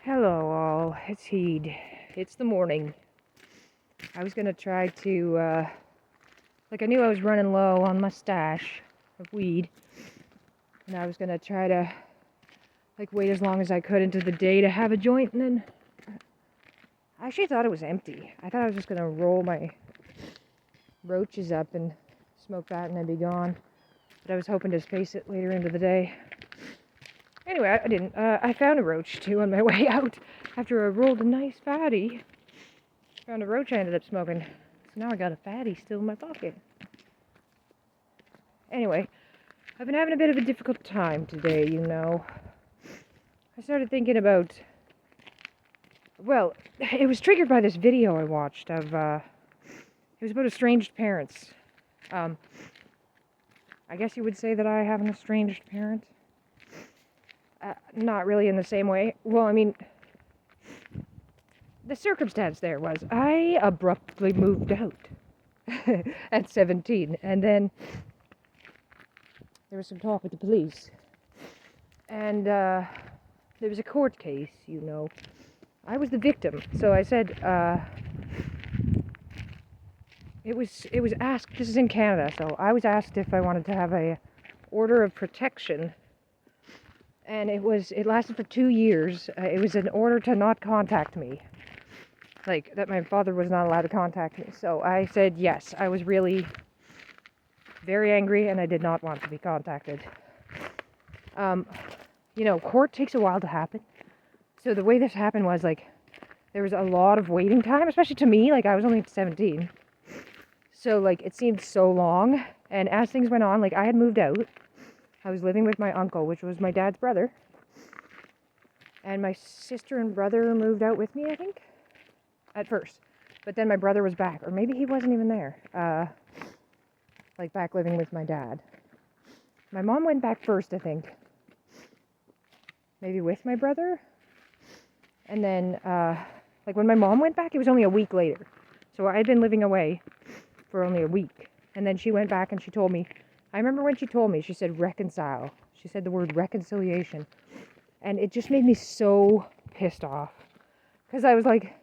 Hello all, it's Heed. It's the morning. I was gonna try to, I knew I was running low on my stash of weed. And I was gonna try to, wait as long as I could into the day to have a joint, and then I actually thought it was empty. I thought I was just gonna roll my roaches up and smoke that and then be gone. But I was hoping to space it later into the day. Anyway, I didn't. I found a roach too on my way out after I rolled a nice fatty. Found a roach I ended up smoking. So now I got a fatty still in my pocket. Anyway, I've been having a bit of a difficult time today, you know. I started thinking about... Well, it was triggered by this video I watched of... It was about estranged parents. I guess you would say that I have an estranged parent. Not really in the same way. Well, I mean... The circumstance there was I abruptly moved out at 17, and then there was some talk with the police, and there was a court case, you know. I was the victim, so I said, it was asked, this is in Canada, so I was asked if I wanted to have a order of protection, and it lasted for 2 years. It was an order to not contact me. That my father was not allowed to contact me. So I said yes. I was really very angry and I did not want to be contacted. Court takes a while to happen. So the way this happened was, there was a lot of waiting time, especially to me. I was only 17. So, it seemed so long. And as things went on, I had moved out. I was living with my uncle, which was my dad's brother. And my sister and brother moved out with me, I think. At first, but then my brother was back, or maybe he wasn't even there, back living with my dad. My mom went back first, I think, maybe with my brother, and then, when my mom went back, it was only a week later, so I had been living away for only a week, and then she went back and she told me, I remember when she told me, she said reconcile, she said the word reconciliation, and it just made me so pissed off, because I was like,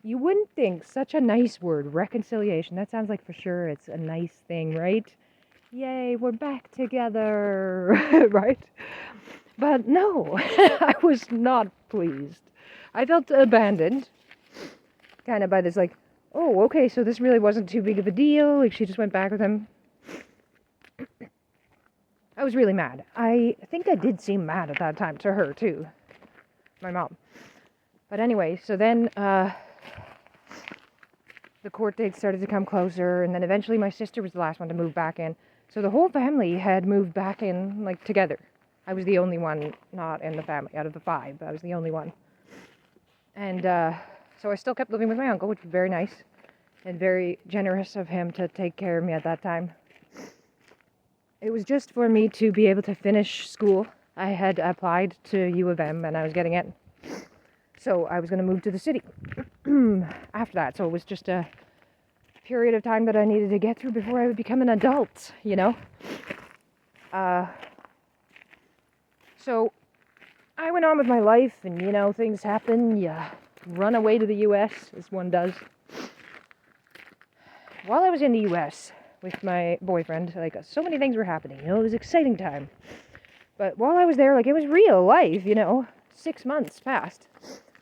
you wouldn't think such a nice word, reconciliation. That sounds like for sure it's a nice thing, right? Yay, we're back together, right? But no, I was not pleased. I felt abandoned, kind of by this, oh, okay, so this really wasn't too big of a deal. She just went back with him. I was really mad. I think I did seem mad at that time to her, too. My mom. But anyway, so then, the court dates started to come closer, and then eventually my sister was the last one to move back in. So the whole family had moved back in, together. I was the only one not in the family. Out of the 5, I was the only one. And so I still kept living with my uncle, which was very nice and very generous of him to take care of me at that time. It was just for me to be able to finish school. I had applied to U of M, and I was getting in. So I was going to move to the city after that. So it was just a period of time that I needed to get through before I would become an adult, you know? So I went on with my life, and, things happen. You run away to the U.S., as one does. While I was in the U.S. with my boyfriend, so many things were happening. It was an exciting time. But while I was there, it was real life, 6 months passed.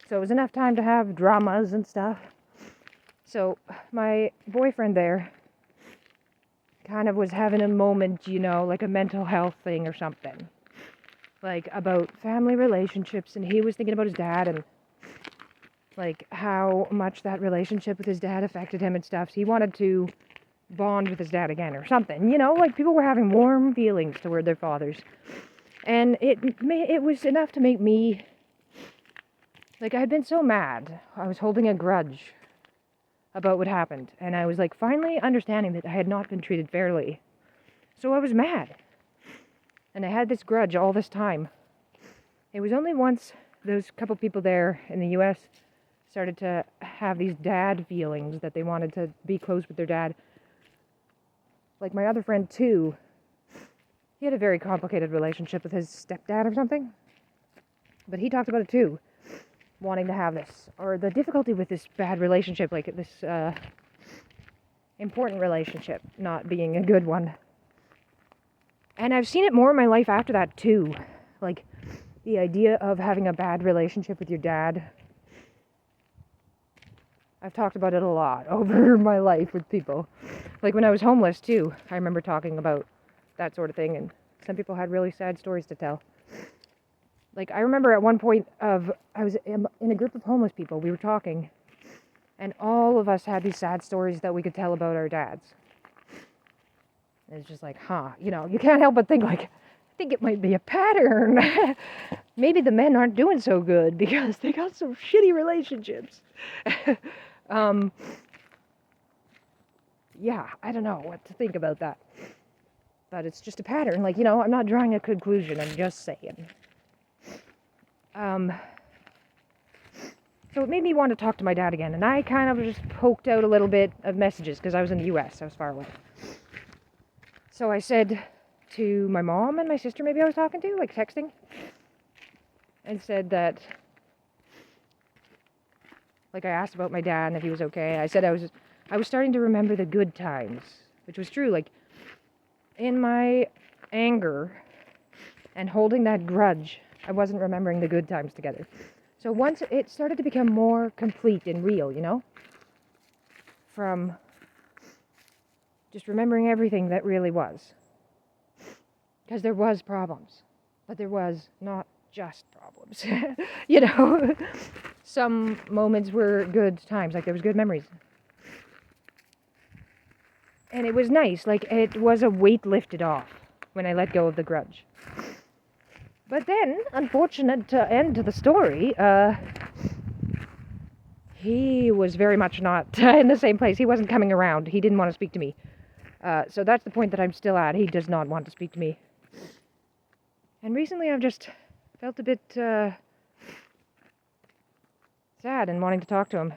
So it was enough time to have dramas and stuff. So my boyfriend there kind of was having a moment, a mental health thing or something. About family relationships, and he was thinking about his dad and, how much that relationship with his dad affected him and stuff. So he wanted to bond with his dad again or something, people were having warm feelings toward their fathers. And it was enough to make me... I had been so mad. I was holding a grudge about what happened. And I was, finally understanding that I had not been treated fairly. So I was mad. And I had this grudge all this time. It was only once those couple people there in the U.S. started to have these dad feelings that they wanted to be close with their dad. My other friend, too. He had a very complicated relationship with his stepdad or something. But he talked about it, too. wanting to have this, or the difficulty with this bad relationship, like this important relationship not being a good one. And I've seen it more in my life after that too. Like the idea of having a bad relationship with your dad. I've talked about it a lot over my life with people. Like when I was homeless too, I remember talking about that sort of thing, and some people had really sad stories to tell. Like I remember at one point I was in a group of homeless people, we were talking, and all of us had these sad stories that we could tell about our dads. It's just like, you can't help but think like, I think it might be a pattern. Maybe the men aren't doing so good because they got some shitty relationships. Yeah, I don't know what to think about that. But it's just a pattern. Like, I'm not drawing a conclusion, I'm just saying. So it made me want to talk to my dad again, and I kind of just poked out a little bit of messages because I was in the US, I was far away. So I said to my mom and my sister, maybe I was talking to, like texting, and said that, like I asked about my dad and if he was okay. I said I was starting to remember the good times, which was true. Like in my anger and holding that grudge, I wasn't remembering the good times together. So once it started to become more complete and real, from just remembering everything that really was. Because there was problems, but there was not just problems. Some moments were good times, like there was good memories. And it was nice, like it was a weight lifted off when I let go of the grudge. But then, unfortunate end to the story, he was very much not in the same place. He wasn't coming around. He didn't want to speak to me. So that's the point that I'm still at. He does not want to speak to me. And recently I've just felt a bit sad and wanting to talk to him.